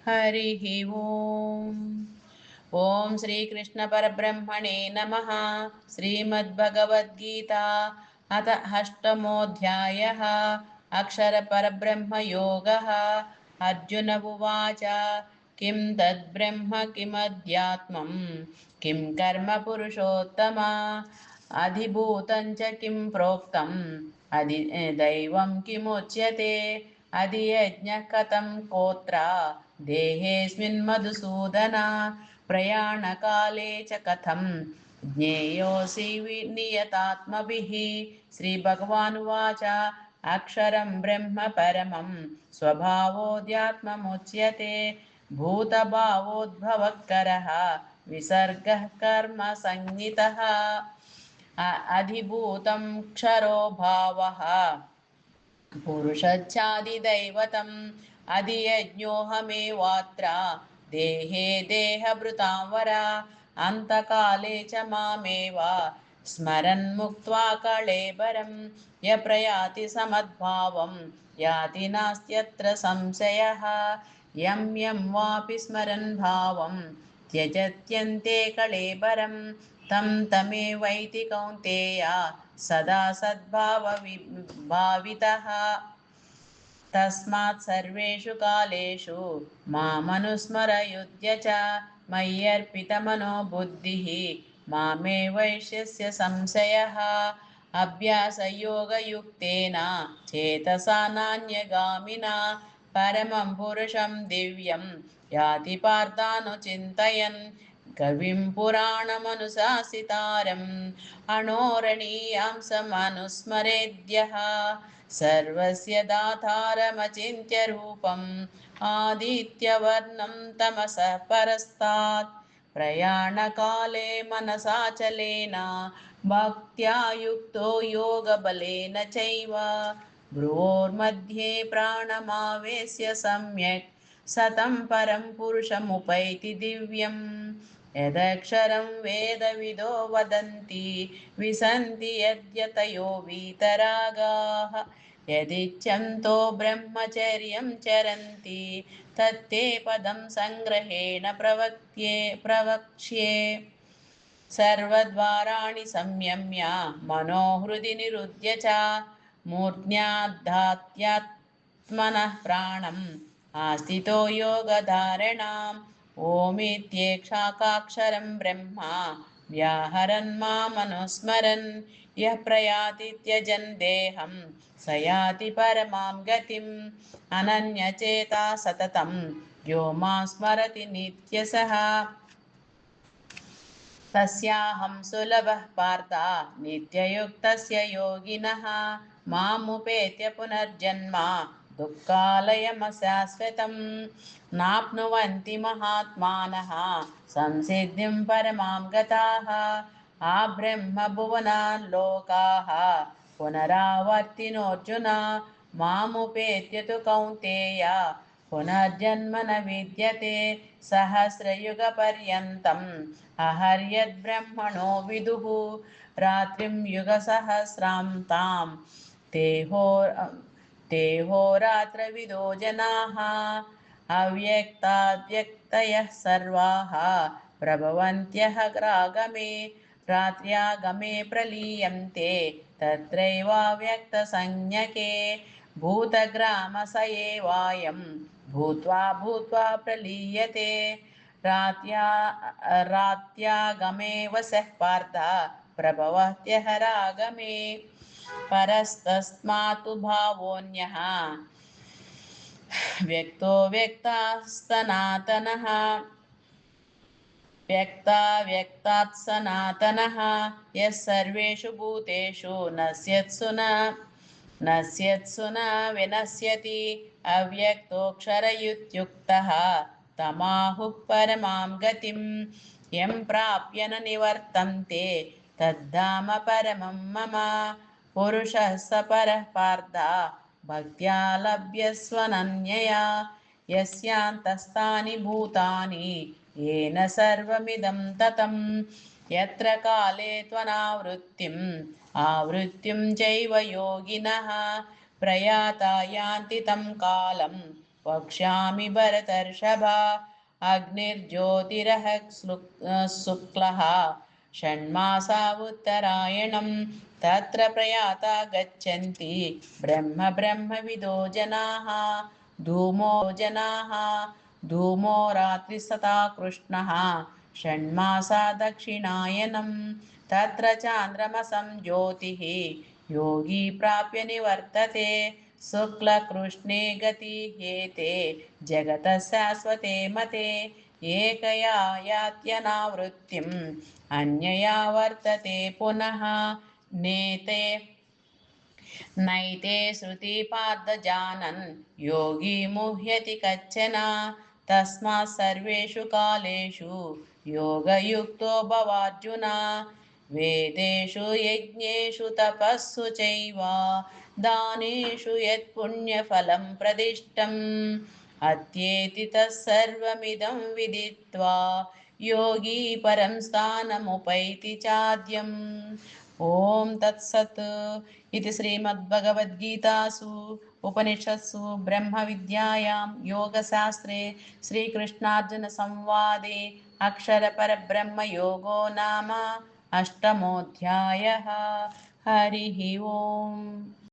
हरिः ओम्। ॐ श्रीकृष्णपरब्रह्मणे नमः। श्रीमद्भगवद्गीता अथ अष्टमोऽध्यायः। अक्षरपरब्रह्मयोगः। अर्जुन उवाच किं तद्ब्रह्म किमध्यात्मं किं कर्म पुरुषोत्तम अधिभूतं च किं प्रोक्तम् दैवं किमुच्यते अधियज्ञः कथं कोत्र देहेऽस्मिन् मधुसूदन प्रयाणकाले च कथं ज्ञेयोऽसि नियतात्मभिः। श्रीभगवानुवाच अक्षरं ब्रह्म परमं स्वभावोऽध्यात्ममुच्यते भूतभावोद्भवकरः विसर्गः कर्म संज्ञितः अधिभूतं क्षरो भावः पुरुषच्छादिदैवतम् अधियज्ञोऽहमेवात्र देहे देहभृतां वर अन्तकाले च मामेव स्मरन् मुक्त्वा कळेबरं य प्रयाति समद्भावं याति नास्त्यत्र संशयः यं यं वापि स्मरन् भावं त्यजत्यन्ते कळेबरं तं तमेवैति कौन्तेय सदा सद्भावितः तस्मात् सर्वेषु कालेषु मामनुस्मरयुध्य च मय्यर्पितमनो बुद्धिः मामे वैश्यस्य संशयः अभ्यासयोगयुक्तेन चेतसा नान्यगामिना परमं पुरुषं दिव्यं याति पार्थानुचिन्तयन् कविं पुराणमनुशासितारम् अणोरणीयां समनुस्मरेद्यः सर्वस्य दातारमचिन्त्य रूपम् आदित्यवर्णं तमसः परस्तात् प्रयाणकाले मनसाचलेन भक्त्या युक्तो योगबलेन चैव भ्रुवोर्मध्ये प्राणमावेश्य सम्यक् सतं परं पुरुषमुपैति दिव्यम् यदक्षरं वेदविदो वदन्ति विसन्ति यद्यतयो वीतरागाः यदिच्छन्तो ब्रह्मचर्यं चरन्ति तत्ते पदं संग्रहेण प्रवक्ष्ये सर्वद्वाराणि संयम्य मनोहृदि निरुध्य च मूर्ध्याधात्यात्मनः प्राणम् आस्थितो योगधारणाम् ओमित्येकाक्षरं ब्रह्म व्याहरन् मामनुस्मरन् यः प्रयाति त्यजन् देहं स याति परमां गतिम् अनन्यचेता सततं यो मां स्मरति नित्यसः तस्याहं सुलभः पार्थ नित्ययुक्तस्य योगिनः मामुपेत्य पुनर्जन्म दुःखालयमशाश्वतं नाप्नुवन्ति महात्मानः संसिद्धिं परमां गताः आब्रह्मभुवनान् लोकाः पुनरावर्तिनोऽर्जुन मामुपेत्य तु कौन्तेय पुनर्जन्म न विद्यते सहस्रयुगपर्यन्तम् अहर्यद्ब्रह्मणो विदुः रात्रिं युगसहस्रान्तां तेहोरात्रविदो जनाः अव्यक्ताव्यक्तयः सर्वाः प्रभवन्त्यः रागमे रात्र्यागमे प्रलीयन्ते तत्रैवाव्यक्तसंज्ञके भूतग्रामस एवायं भूत्वा भूत्वा प्रलीयते रात्यागमे वसः पार्थ प्रभवत्यः रागमे परस्तस्मात् भावोऽन्यः व्यक्तो व्यक्तात् सनातनः यः सर्वेषु भूतेषु नश्यत्सु न विनश्यति अव्यक्तोऽक्षरयुक्तः तमाहुः परमां गतिं यं प्राप्य न निवर्तन्ते तद्धाम परमं मम पुरुषः स परः पार्थ भक्त्या लभ्यस्वनन्यया यस्यान्तस्तानि भूतानि येन सर्वमिदं ततं यत्र काले त्वनावृत्तिम् आवृत्तिं चैव योगिनः प्रयाता यान्ति तं कालं वक्ष्यामि भरतर्षभ। अग्निर्ज्योतिरः शुक्लः षण्मासा उत्तरायणं तत्र प्रयाता गच्छन्ति ब्रह्मविदो जनाः। धूमो रात्रिस्तथा कृष्णः षण्मासा दक्षिणायनं तत्र चान्द्रमसं ज्योतिः योगी प्राप्य निवर्तते। शुक्लकृष्णे गति हेते जगतः शाश्वते मते एकया यात्यनावृत्तिम् अन्यया वर्तते पुनः नेते नैते श्रुति पार्थ जानन् योगी मुह्यति कच्चन। तस्मात् सर्वेषु कालेषु योगयुक्तो भवार्जुन। वेदेषु यज्ञेषु तपस्सु चैव दानेषु यत्पुण्यफलं प्रदिष्टम् अत्येति तत्सर्वमिदं विदित्वा योगी परं स्थानमुपैति चाद्यम्। ఓం తత్సత్. ఇది శ్రీమద్భగవద్గీతాసు ఉపనిషత్సు బ్రహ్మ విద్యాయాం యోగశాస్త్రే శ్రీకృష్ణార్జున సంవాదే అక్షర పరబ్రహ్మ యోగో నామ అష్టమోధ్యాయః. హరి ఓం.